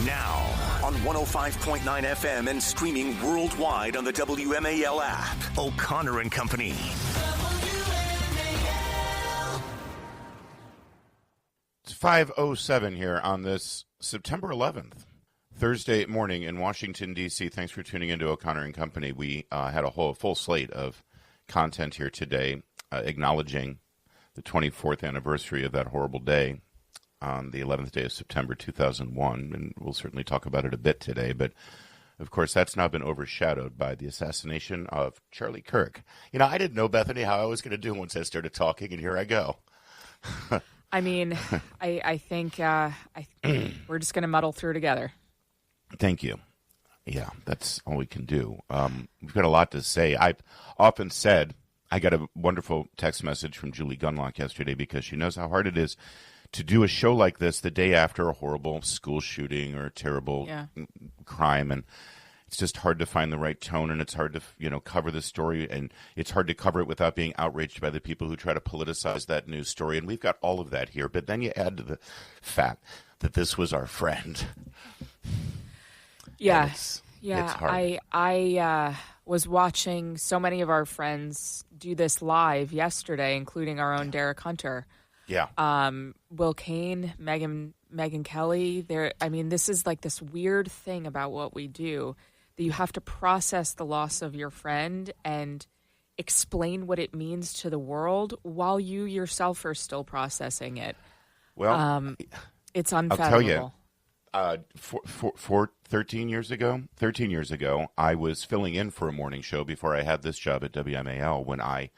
Now, on 105.9 FM and streaming worldwide on the WMAL app, O'Connor and Company. It's 5:07 here on this September 11th, Thursday morning in Washington, D.C. Thanks for tuning into O'Connor and Company. We had a full slate of content here today acknowledging the 24th anniversary of that horrible day on the 11th day of September 2001, and we'll certainly talk about it a bit today, but of course that's now been overshadowed by the assassination of Charlie Kirk. You know, I didn't know, Bethany, how I was going to do once I started talking, and here I go. I mean, I think we're just going to muddle through together. Thank you. Yeah, that's all we can do. We've got a lot to say. I've often said, I got a wonderful text message from Julie Gunlock yesterday because she knows how hard it is to do a show like this the day after a horrible school shooting or a terrible crime. And it's just hard to find the right tone, and it's hard to, cover the story, and it's hard to cover it without being outraged by the people who try to politicize that news story. And we've got all of that here. But then you add to the fact that this was our friend. Yeah. It's hard. I was watching so many of our friends do this live yesterday, including our own Derek Hunter. Yeah. Will Kane, Megyn Kelly. This is like this weird thing about what we do, that you have to process the loss of your friend and explain what it means to the world while you yourself are still processing it. Well, it's unfathomable. I'll tell you, 13 years ago, I was filling in for a morning show before I had this job at WMAL when I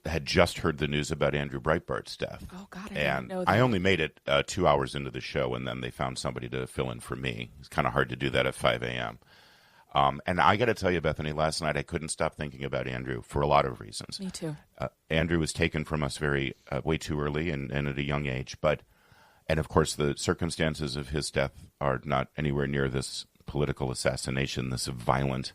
had just heard the news about Andrew Breitbart's death. Oh, God, I didn't know that. I only made it 2 hours into the show, and then they found somebody to fill in for me. It's kind of hard to do that at 5 a.m. And I got to tell you, Bethany, last night I couldn't stop thinking about Andrew for a lot of reasons. Me too. Andrew was taken from us way too early and at a young age, and of course the circumstances of his death are not anywhere near this political assassination, this violent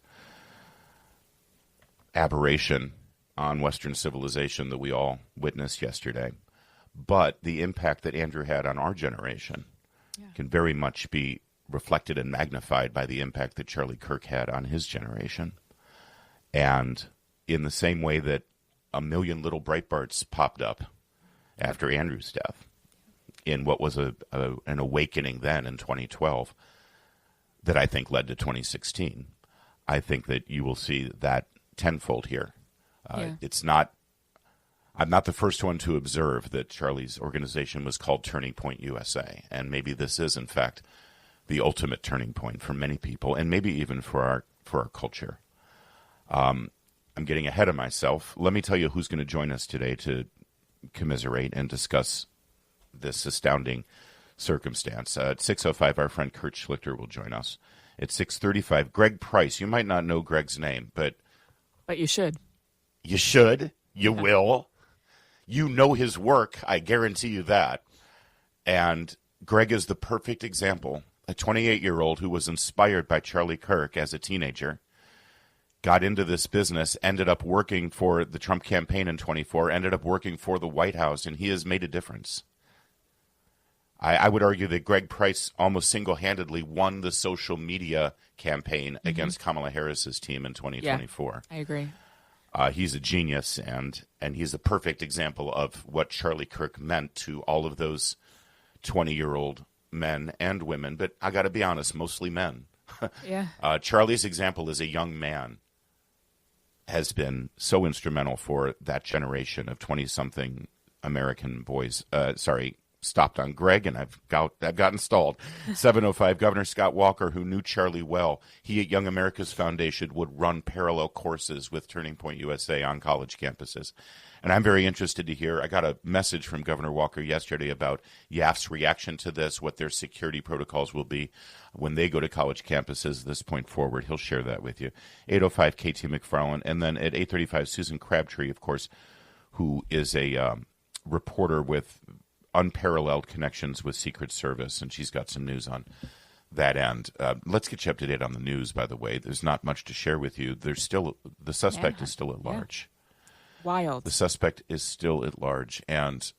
aberration on Western civilization that we all witnessed yesterday. But the impact that Andrew had on our generation can very much be reflected and magnified by the impact that Charlie Kirk had on his generation. And in the same way that a million little Breitbarts popped up after Andrew's death, in what was an awakening then in 2012 that I think led to 2016, I think that you will see that tenfold here. It's not. I'm not the first one to observe that Charlie's organization was called Turning Point USA, and maybe this is, in fact, the ultimate turning point for many people, and maybe even for our culture. I'm getting ahead of myself. Let me tell you who's going to join us today to commiserate and discuss this astounding circumstance. At 6:05, our friend Kurt Schlichter will join us. At 6:35, Greg Price. You might not know Greg's name, but you should. You should. You will. You know his work. I guarantee you that. And Greg is the perfect example. A 28-year-old who was inspired by Charlie Kirk as a teenager, got into this business, ended up working for the Trump campaign in 24, ended up working for the White House, and he has made a difference. I would argue that Greg Price almost single-handedly won the social media campaign against Kamala Harris's team in 2024. Yeah, I agree. He's a genius, and he's a perfect example of what Charlie Kirk meant to all of those 20-year-old men and women, but I got to be honest, mostly men. Yeah. Charlie's example as a young man has been so instrumental for that generation of 20-something American boys. Stopped on Greg, and I've gotten stalled. 7:05, Governor Scott Walker, who knew Charlie well, he at Young America's Foundation would run parallel courses with Turning Point USA on college campuses. And I'm very interested to hear. I got a message from Governor Walker yesterday about YAF's reaction to this, what their security protocols will be when they go to college campuses this point forward. He'll share that with you. 8:05, KT McFarland. And then at 8:35, Susan Crabtree, of course, who is a reporter with unparalleled connections with Secret Service, and she's got some news on that end. Let's get you up to date on the news, by the way. There's not much to share with you. The suspect is still at large. Wild. The suspect is still at large, and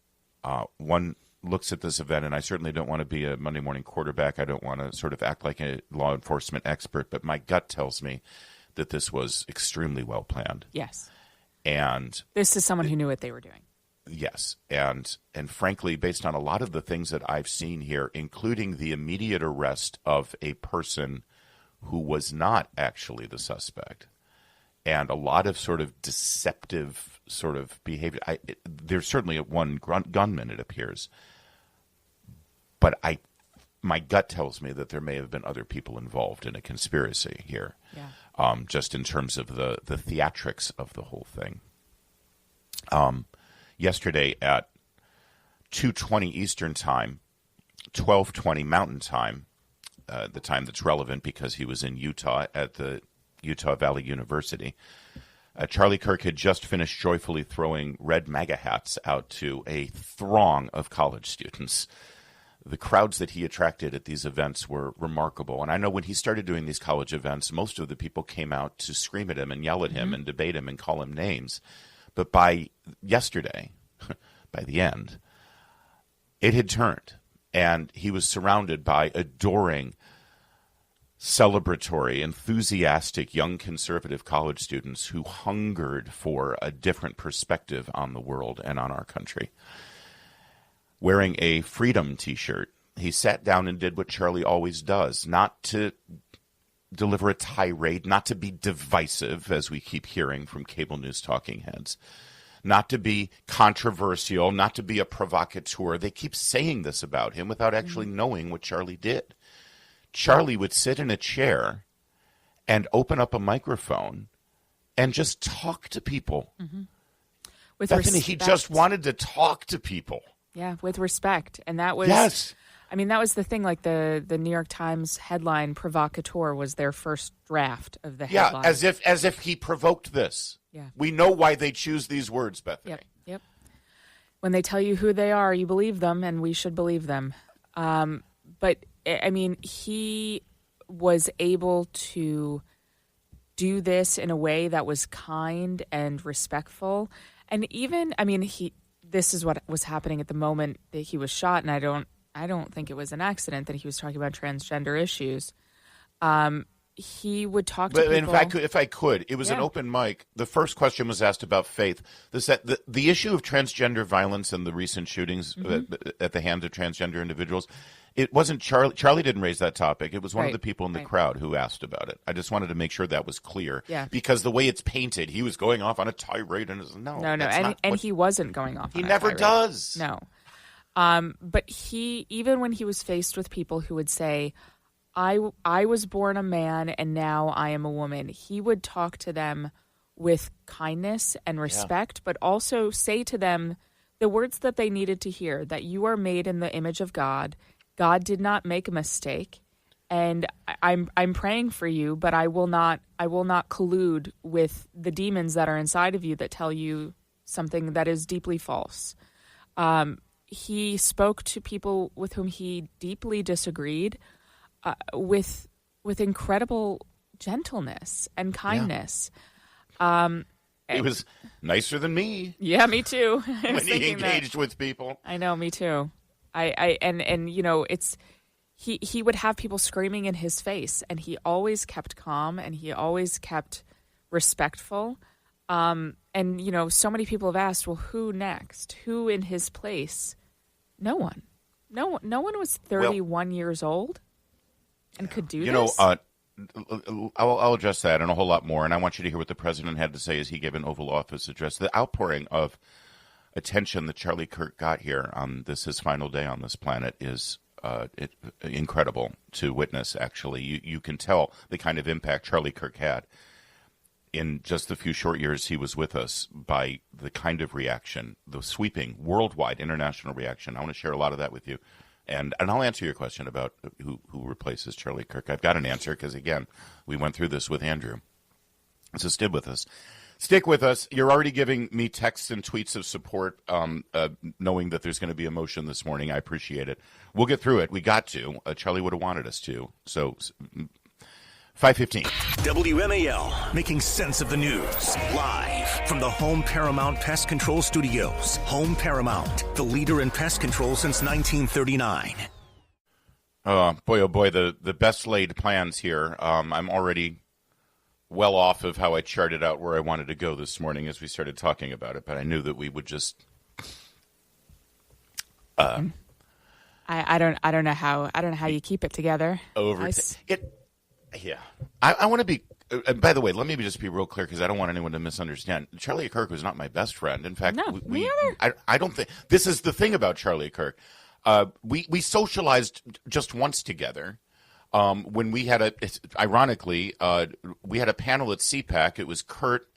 one looks at this event, and I certainly don't want to be a Monday morning quarterback. I don't want to sort of act like a law enforcement expert, but my gut tells me that this was extremely well planned. Yes. And this is someone who knew what they were doing. Yes. And frankly, based on a lot of the things that I've seen here, including the immediate arrest of a person who was not actually the suspect, and a lot of sort of deceptive sort of behavior. There's certainly one gunman, it appears. But my gut tells me that there may have been other people involved in a conspiracy here, just in terms of the theatrics of the whole thing. Yesterday at 2:20 Eastern Time, 12:20 Mountain Time, the time that's relevant because he was in Utah at the Utah Valley University, Charlie Kirk had just finished joyfully throwing red MAGA hats out to a throng of college students. The crowds that he attracted at these events were remarkable. And I know when he started doing these college events, most of the people came out to scream at him and yell at him and debate him and call him names. But by yesterday, by the end, it had turned. And he was surrounded by adoring, celebratory, enthusiastic young conservative college students who hungered for a different perspective on the world and on our country. Wearing a Freedom T-shirt, he sat down and did what Charlie always does, not to deliver a tirade, not to be divisive, as we keep hearing from cable news talking heads, not to be controversial, not to be a provocateur. They keep saying this about him without actually knowing what Charlie did. Charlie would sit in a chair and open up a microphone and just talk to people. With Bethany, respect. he just wanted to talk to people. Yeah, with respect. And that was, Yes. I mean, that was the thing, like the New York Times headline, provocateur, was their first draft of the headline. Yeah, as if he provoked this. Yeah. We know why they choose these words, Bethany. Yep. When they tell you who they are, you believe them, and we should believe them. But, I mean, he was able to do this in a way that was kind and respectful. And even, I mean, this is what was happening at the moment that he was shot, and I don't think it was an accident that he was talking about transgender issues. He would talk to people. In fact, if I could, it was an open mic. The first question was asked about faith. The issue of transgender violence and the recent shootings at the hands of transgender individuals, it wasn't Charlie. Charlie didn't raise that topic. It was one of the people in the crowd who asked about it. I just wanted to make sure that was clear. Yeah. Because the way it's painted, he was going off on a tirade, and no, and he wasn't going off. He never does. No. But even when he was faced with people who would say, I was born a man and now I am a woman, he would talk to them with kindness and respect, but also say to them the words that they needed to hear, that you are made in the image of God. God did not make a mistake, and I'm praying for you, but I will not collude with the demons that are inside of you that tell you something that is deeply false. He spoke to people with whom he deeply disagreed, with incredible gentleness and kindness. He was nicer than me. Yeah, me too. When he engaged with people. I know, me too. And you know, it's he would have people screaming in his face, and he always kept calm, and he always kept respectful. And you know, so many people have asked, well, who next? Who in his place? No one. No one was 31 years old and could do this. I'll address that and a whole lot more, and I want you to hear what the president had to say as he gave an Oval Office address. The outpouring of attention that Charlie Kirk got here on his final day on this planet is incredible to witness, actually. You can tell the kind of impact Charlie Kirk had in just the few short years he was with us by the kind of reaction, the sweeping, worldwide, international reaction. I want to share a lot of that with you. And I'll answer your question about who replaces Charlie Kirk. I've got an answer because, again, we went through this with Andrew. So stick with us. Stick with us. You're already giving me texts and tweets of support, knowing that there's going to be a motion this morning. I appreciate it. We'll get through it. We got to. Charlie would have wanted us to. So 5:15. WMAL, making sense of the news. Live from the Home Paramount Pest Control Studios. Home Paramount, the leader in pest control since 1939. Oh boy, the best laid plans here. I'm already well off of how I charted out where I wanted to go this morning as we started talking about it, but I knew that we would just... I don't know how you keep it together. Yeah. I want to be, by the way, let me just be real clear because I don't want anyone to misunderstand. Charlie Kirk was not my best friend. In fact, no, me either. I don't think, this is the thing about Charlie Kirk. We socialized just once together. When we had ironically, we had a panel at CPAC. It was Kurt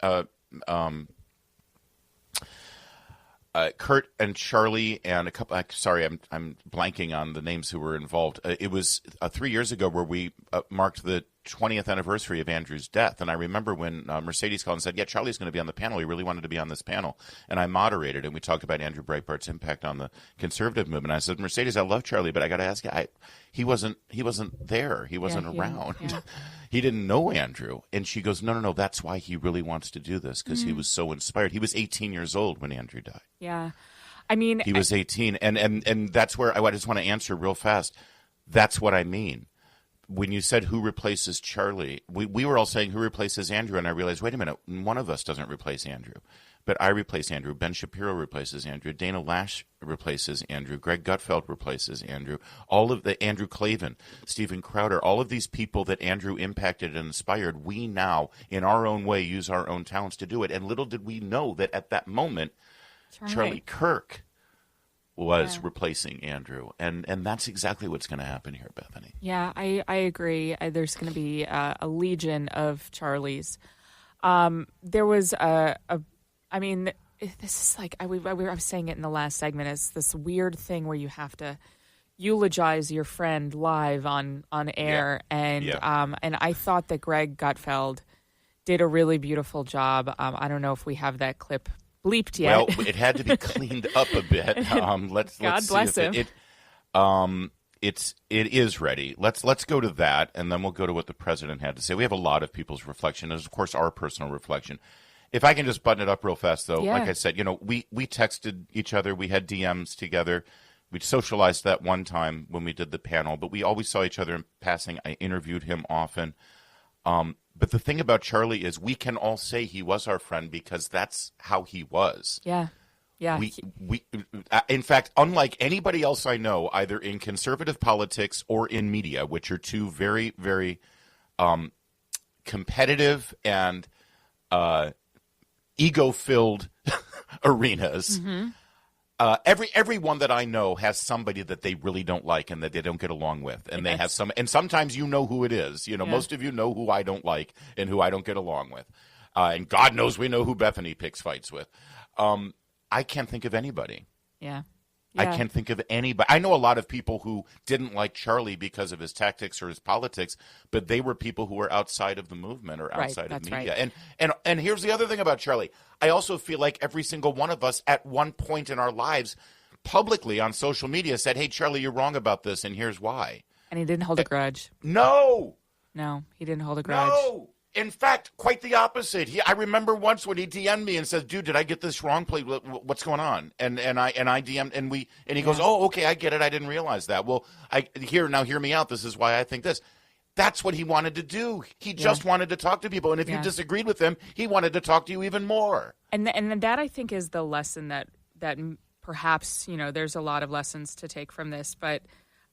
and Charlie and a couple. Sorry, I'm blanking on the names who were involved. It was 3 years ago where we marked the 20th anniversary of Andrew's death, and I remember when Mercedes called and said, "Yeah, Charlie's going to be on the panel. He really wanted to be on this panel," and I moderated, and we talked about Andrew Breitbart's impact on the conservative movement. I said, "Mercedes, I love Charlie, but I got to ask you, he wasn't there. He wasn't around. Yeah. He didn't know Andrew." And she goes, No, that's why he really wants to do this, because he was so inspired. He was 18 years old when Andrew died. Yeah. I mean, he was 18. And that's where I just want to answer real fast. That's what I mean. When you said who replaces Charlie, we were all saying who replaces Andrew, and I realized, wait a minute, one of us doesn't replace Andrew. But I replace Andrew. Ben Shapiro replaces Andrew. Dana Lash replaces Andrew. Greg Gutfeld replaces Andrew. All of the Andrew Klavan, Stephen Crowder, all of these people that Andrew impacted and inspired, we now, in our own way, use our own talents to do it. And little did we know that at that moment, Charlie Kirk was replacing Andrew. And that's exactly what's going to happen here, Bethany. Yeah, I agree. There's going to be a legion of Charlies. There was I mean, this is like, I was saying it in the last segment, it's this weird thing where you have to eulogize your friend live on air. Yeah. And I thought that Greg Gutfeld did a really beautiful job. I don't know if we have that clip bleeped yet. Well, it had to be cleaned up a bit. Let's bless see him. It is ready. Let's go to that, and then we'll go to what the president had to say. We have a lot of people's reflection, and of course our personal reflection. If I can just button it up real fast, though, like I said, we texted each other. We had DMs together. We socialized that one time when we did the panel, but we always saw each other in passing. I interviewed him often. But the thing about Charlie is we can all say he was our friend because that's how he was. Yeah. Yeah. We in fact, unlike anybody else I know, either in conservative politics or in media, which are two very, very competitive and ego-filled arenas. Mm-hmm. Everyone that I know has somebody that they really don't like and that they don't get along with, and they have some. And sometimes you know who it is. Most of you know who I don't like and who I don't get along with, and God knows we know who Bethany picks fights with. I can't think of anybody. Yeah. I can't think of anybody. I know a lot of people who didn't like Charlie because of his tactics or his politics, but they were people who were outside of the movement or outside of media. Right. And here's the other thing about Charlie. I also feel like every single one of us at one point in our lives publicly on social media said, "Hey, Charlie, you're wrong about this, and here's why." And he didn't hold a grudge. No, he didn't hold a grudge. No. In fact, quite the opposite. I remember once when he DM'd me and said, "Dude, did I get this wrong? Please, what's going on?" And I DM'd and he goes, "Oh, okay, I get it. I didn't realize that. Well, hear me out. This is why I think this." That's what he wanted to do. He just wanted to talk to people, and if you disagreed with him, he wanted to talk to you even more. And that I think is the lesson that perhaps there's a lot of lessons to take from this. But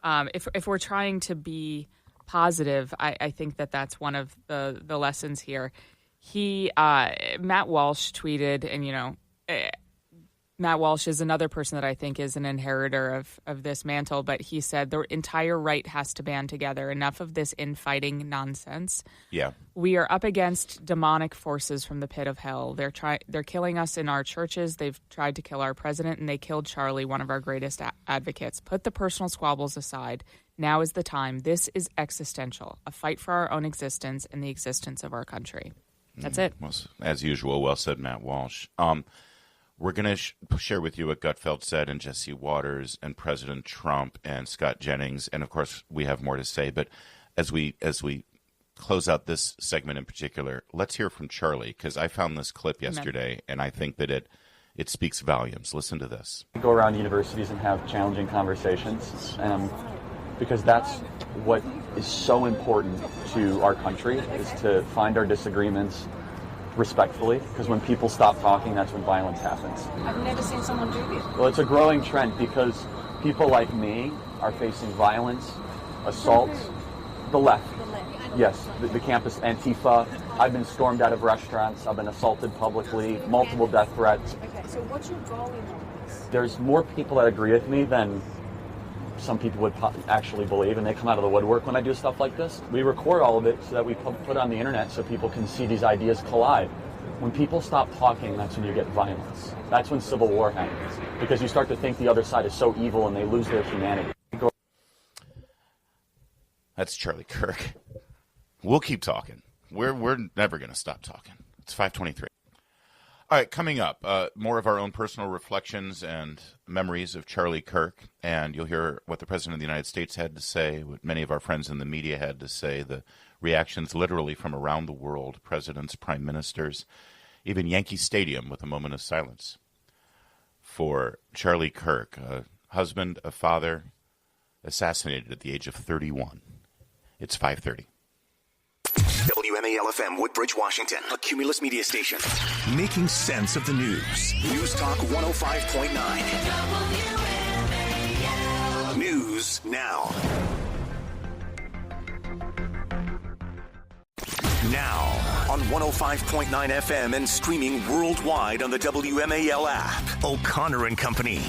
if we're trying to be positive, I think that's one of the lessons here. Matt Walsh tweeted, and Matt Walsh is another person that I think is an inheritor of this mantle, but he said the entire right has to band together. Enough of this infighting nonsense. Yeah. We are up against demonic forces from the pit of hell. They're killing us in our churches. They've tried to kill our president, and they killed Charlie, one of our greatest advocates. Put the personal squabbles aside. Now is the time. This is existential, a fight for our own existence and the existence of our country. That's it. Well, as usual, well said, Matt Walsh. We're going to share with you what Gutfeld said, and Jesse Waters, and President Trump, and Scott Jennings, and of course we have more to say. But as we close out this segment in particular, let's hear from Charlie, because I found this clip yesterday, and I think that it speaks volumes. Listen to this. Go around universities and have challenging conversations, because that's what is so important to our country, is to find our disagreements respectfully, because when people stop talking, that's when violence happens. I've never seen someone do this. Well, it's a growing trend because people like me are facing violence, assault, the left. Yes, the campus Antifa. I've been stormed out of restaurants. I've been assaulted publicly, multiple death threats. Okay, so what's your goal in all this? There's more people that agree with me than some people would actually believe, and they come out of the woodwork when I do stuff like this. We record all of it so that we put it on the internet so people can see these ideas collide. When people stop talking, that's when you get violence. That's when civil war happens, because you start to think the other side is so evil and they lose their humanity. That's Charlie Kirk. We'll keep talking. We're never going to stop talking. It's 5:23. All right, coming up, more of our own personal reflections and memories of Charlie Kirk, and you'll hear what the President of the United States had to say, what many of our friends in the media had to say, the reactions literally from around the world, presidents, prime ministers, even Yankee Stadium with a moment of silence for Charlie Kirk, a husband, a father, assassinated at the age of 31. It's 5:30. WMAL FM, Woodbridge, Washington, a Cumulus media station. Making sense of the news. News Talk 105.9. WMAL. News now. Now, on 105.9 FM and streaming worldwide on the WMAL app. O'Connor and Company.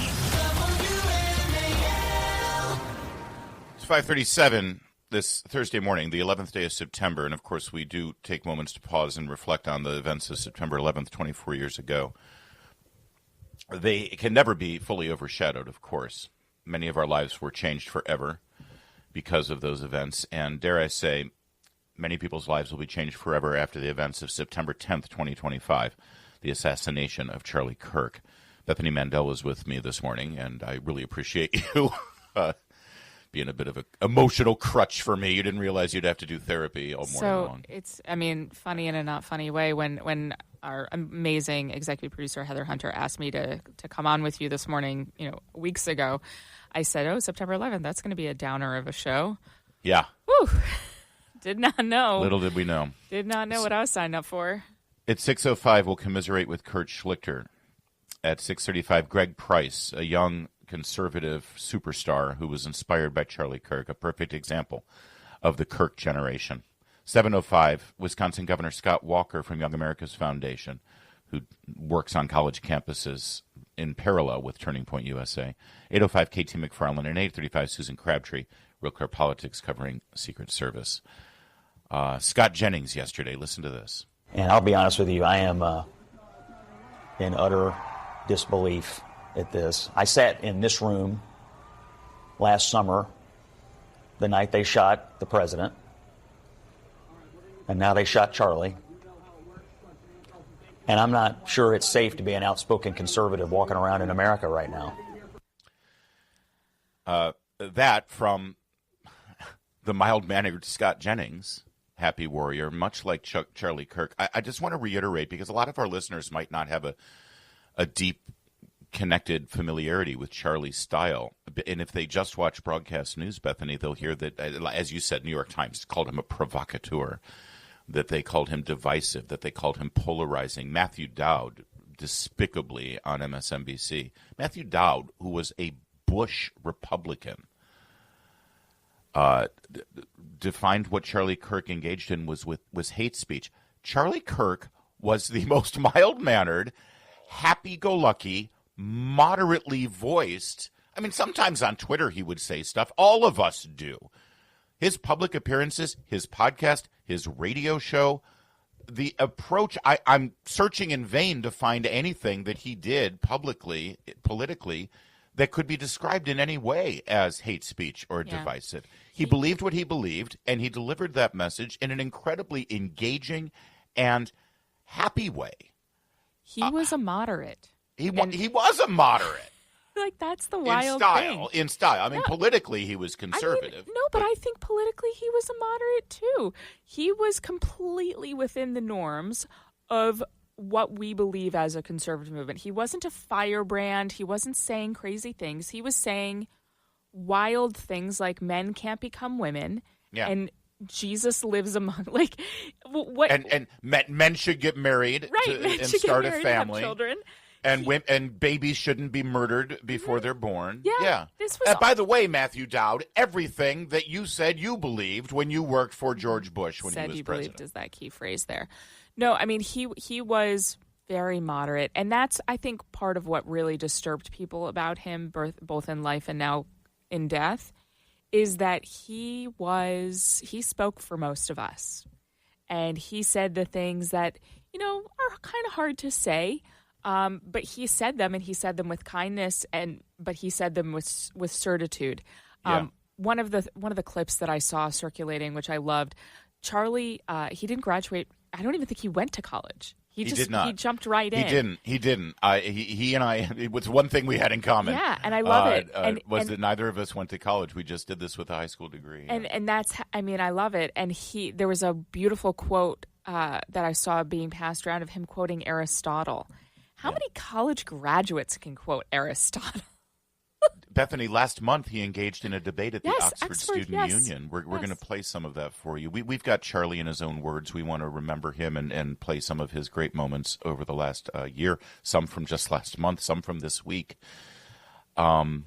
It's 5:37. This Thursday morning, the 11th day of September, and of course we do take moments to pause and reflect on the events of September 11th, 24 years ago. They can never be fully overshadowed, of course. Many of our lives were changed forever because of those events, and dare I say, many people's lives will be changed forever after the events of September 10th, 2025, the assassination of Charlie Kirk. Bethany Mandel was with me this morning, and I really appreciate you being a bit of an emotional crutch for me. You didn't realize you'd have to do therapy all morning long. It's, funny in a not funny way. When our amazing executive producer, Heather Hunter, asked me to come on with you this morning, weeks ago, I said, September 11th, that's going to be a downer of a show. Yeah. Whew. Did not know. Little did we know. Did not know what I was signed up for. At 6:05, we'll commiserate with Kurt Schlichter. At 6:35, Greg Price, a young conservative superstar who was inspired by Charlie Kirk, a perfect example of the Kirk generation. 7:05, Wisconsin Governor Scott Walker from Young America's Foundation, who works on college campuses in parallel with Turning Point USA. 8:05, KT McFarland, and 8:35, Susan Crabtree, Real Clear Politics covering Secret Service. Scott Jennings yesterday, listen to this. And I'll be honest with you, I am in utter disbelief at this. I sat in this room last summer, the night they shot the president, and now they shot Charlie. And I'm not sure it's safe to be an outspoken conservative walking around in America right now. That from the mild-mannered Scott Jennings, happy warrior, much like Charlie Kirk. I just want to reiterate, because a lot of our listeners might not have a deep connected familiarity with Charlie's style. And if they just watch broadcast news, Bethany, they'll hear that, as you said, New York Times called him a provocateur, that they called him divisive, that they called him polarizing. Matthew Dowd, despicably on MSNBC. Matthew Dowd, who was a Bush Republican, defined what Charlie Kirk engaged in was hate speech. Charlie Kirk was the most mild-mannered, happy-go-lucky, moderately voiced. Sometimes on Twitter he would say stuff. All of us do. His public appearances, his podcast, his radio show, the approach, I'm searching in vain to find anything that he did publicly, politically, that could be described in any way as hate speech or divisive. He believed what he believed, and he delivered that message in an incredibly engaging and happy way. He was a moderate. He was a moderate. Like, that's the wild thing. In style. I mean, politically, he was conservative. But I think politically he was a moderate, too. He was completely within the norms of what we believe as a conservative movement. He wasn't a firebrand. He wasn't saying crazy things. He was saying wild things like men can't become women. Yeah. And Jesus lives among, like, what? And men should get married and start a family. Have children. And babies shouldn't be murdered before they're born. Yeah. This was by the way, Matthew Dowd, everything that you said you believed when you worked for George Bush when he was president. Believed is that key phrase there. No, I mean, he was very moderate. And that's, I think, part of what really disturbed people about him, both in life and now in death, is that he spoke for most of us. And he said the things that, are kind of hard to say. But he said them, and he said them with kindness, but he said them with certitude. One of the clips that I saw circulating, which I loved, Charlie, he didn't graduate. I don't even think he went to college. He did not. He jumped right in. He didn't. He and I, it was one thing we had in common. Yeah, and I love it. That neither of us went to college. We just did this with a high school degree. And that's, I mean, I love it. And there was a beautiful quote that I saw being passed around of him quoting Aristotle. How many college graduates can quote Aristotle? Bethany, last month he engaged in a debate at the Oxford Student Union. We're going to play some of that for you. We've got Charlie in his own words. We want to remember him and play some of his great moments over the last year, some from just last month, some from this week. And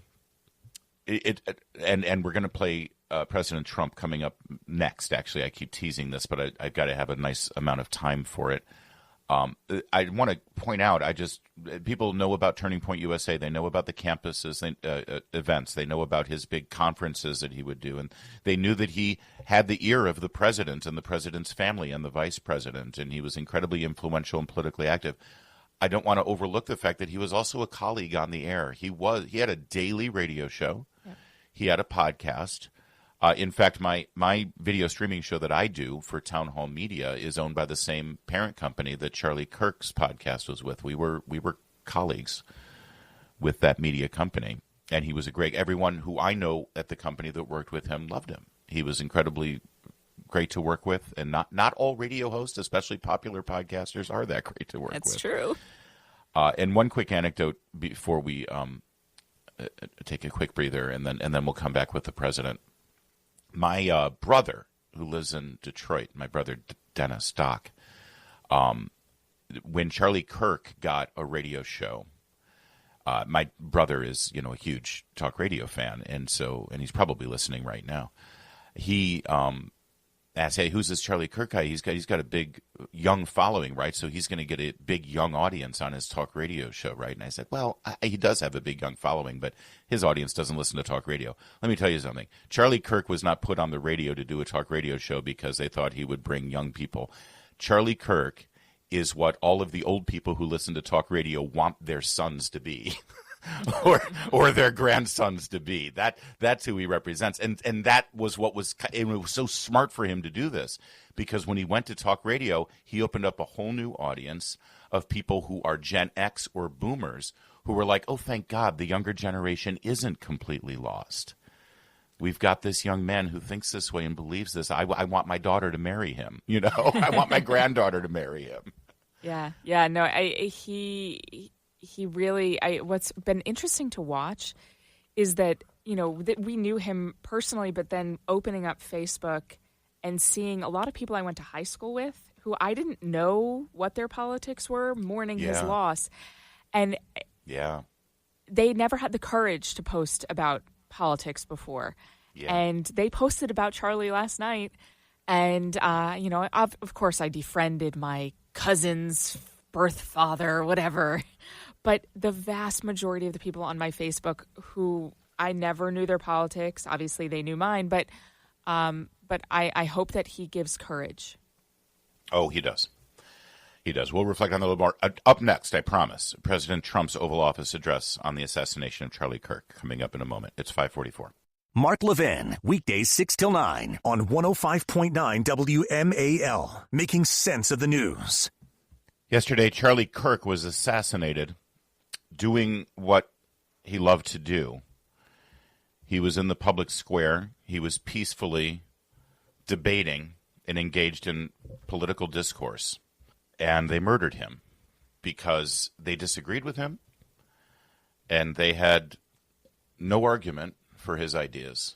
we're going to play President Trump coming up next. Actually, I keep teasing this, but I've got to have a nice amount of time for it. I want to point out, people know about Turning Point USA. They know about the campuses events. They know about his big conferences that he would do. And they knew that he had the ear of the president and the president's family and the vice president. And he was incredibly influential and politically active. I don't want to overlook the fact that he was also a colleague on the air. He had a daily radio show. Yeah. He had a podcast. In fact, my video streaming show that I do for Town Hall Media is owned by the same parent company that Charlie Kirk's podcast was with. We were colleagues with that media company, and he was everyone who I know at the company that worked with him loved him. He was incredibly great to work with, and not all radio hosts, especially popular podcasters, are that great to work with. That's true. And one quick anecdote before we take a quick breather, and then we'll come back with the president. My brother, who lives in Detroit, my brother Dennis Doc, when Charlie Kirk got a radio show, my brother is a huge talk radio fan, and he's probably listening right now. He asked, "Hey, who's this Charlie Kirk guy? He's got a big young following, right? So he's going to get a big young audience on his talk radio show, right?" And I said, "Well, he does have a big young following, but his audience doesn't listen to talk radio." Let me tell you something. Charlie Kirk was not put on the radio to do a talk radio show because they thought he would bring young people. Charlie Kirk is what all of the old people who listen to talk radio want their sons to be. or their grandsons to be. That's who he represents, and that was it was so smart for him to do this, because when he went to talk radio, he opened up a whole new audience of people who are Gen X or Boomers who were like, "Oh, thank God, the younger generation isn't completely lost. We've got this young man who thinks this way and believes this. I want my daughter to marry him. I want my granddaughter to marry him." Yeah. No, he really, what's been interesting to watch is that, that we knew him personally, but then opening up Facebook and seeing a lot of people I went to high school with who I didn't know what their politics were, mourning his loss. And they never had the courage to post about politics before. Yeah. And they posted about Charlie last night. And, of course I defriended my cousin's birth father, whatever. But the vast majority of the people on my Facebook who I never knew their politics, obviously they knew mine, but I hope that he gives courage. Oh, he does. He does. We'll reflect on that a little more. Up next, I promise, President Trump's Oval Office address on the assassination of Charlie Kirk, coming up in a moment. It's 5:44. Mark Levin, weekdays 6 till 9 on 105.9 WMAL, making sense of the news. Yesterday, Charlie Kirk was assassinated doing what he loved to do. He was in the public square. He was peacefully debating and engaged in political discourse. And they murdered him because they disagreed with him and they had no argument for his ideas.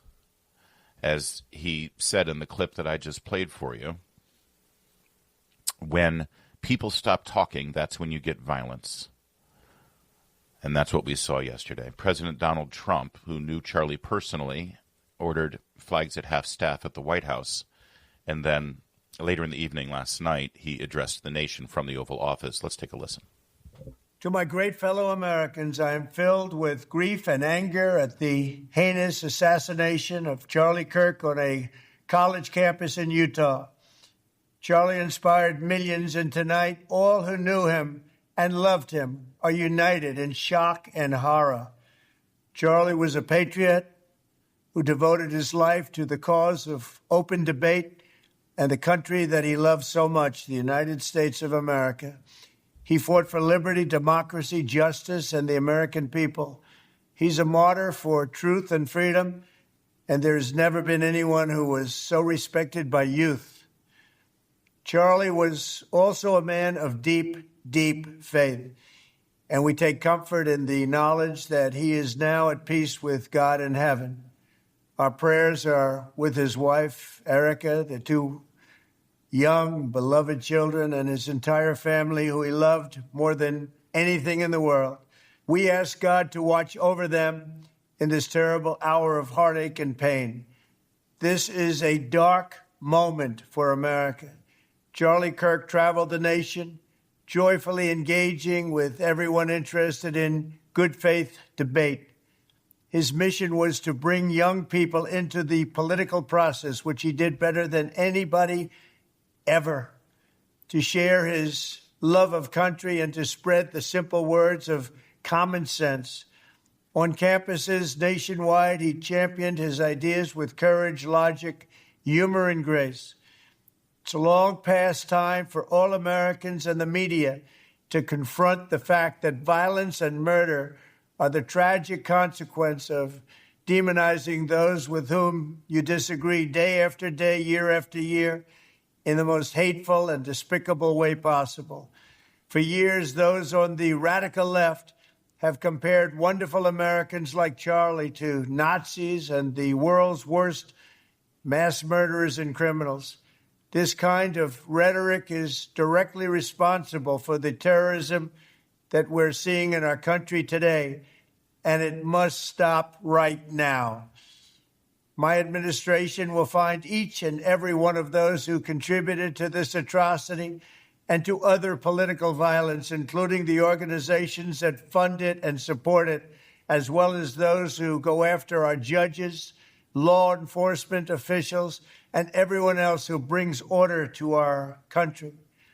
As he said in the clip that I just played for you, when people stop talking, that's when you get violence. And that's what we saw yesterday. President Donald Trump, who knew Charlie personally, ordered flags at half-staff at the White House. And then later in the evening last night, he addressed the nation from the Oval Office. Let's take a listen. To my great fellow Americans, I am filled with grief and anger at the heinous assassination of Charlie Kirk on a college campus in Utah. Charlie inspired millions, and tonight all who knew him and loved him are united in shock and horror. Charlie was a patriot who devoted his life to the cause of open debate and the country that he loved so much, the United States of America. He fought for liberty, democracy, justice, and the American people. He's a martyr for truth and freedom, and there has never been anyone who was so respected by youth. Charlie was also a man of deep, deep faith, and we take comfort in the knowledge that he is now at peace with God in heaven. Our prayers are with his wife, Erica, the two young, beloved children, and his entire family, who he loved more than anything in the world. We ask God to watch over them in this terrible hour of heartache and pain. This is a dark moment for America. Charlie Kirk traveled the nation, joyfully engaging with everyone interested in good faith debate. His mission was to bring young people into the political process, which he did better than anybody ever, to share his love of country and to spread the simple words of common sense. On campuses nationwide, he championed his ideas with courage, logic, humor, and grace. It's a long past time for all Americans and the media to confront the fact that violence and murder are the tragic consequence of demonizing those with whom you disagree day after day, year after year, in the most hateful and despicable way possible. For years, those on the radical left have compared wonderful Americans like Charlie to Nazis and the world's worst mass murderers and criminals. This kind of rhetoric is directly responsible for the terrorism that we're seeing in our country today, and it must stop right now. My administration will find each and every one of those who contributed to this atrocity and to other political violence, including the organizations that fund it and support it, as well as those who go after our judges, law enforcement officials, and everyone else who brings order to our country.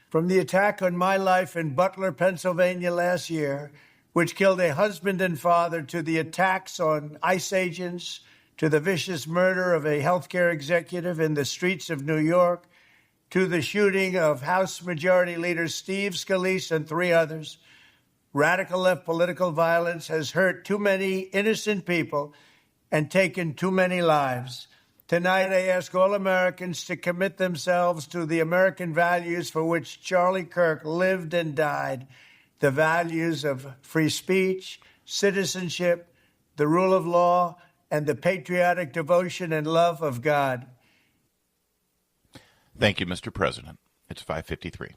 From the attack on my life in Butler, Pennsylvania last year, which killed a husband and father, to the attacks on ICE agents, to the vicious murder of a healthcare executive in the streets of New York, to the shooting of House Majority Leader Steve Scalise and 3 others, radical left political violence has hurt too many innocent people and taken too many lives. Tonight, I ask all Americans to commit themselves to the American values for which Charlie Kirk lived and died, the values of free speech, citizenship, the rule of law, and the patriotic devotion and love of God. Thank you, Mr. President. It's 5:53.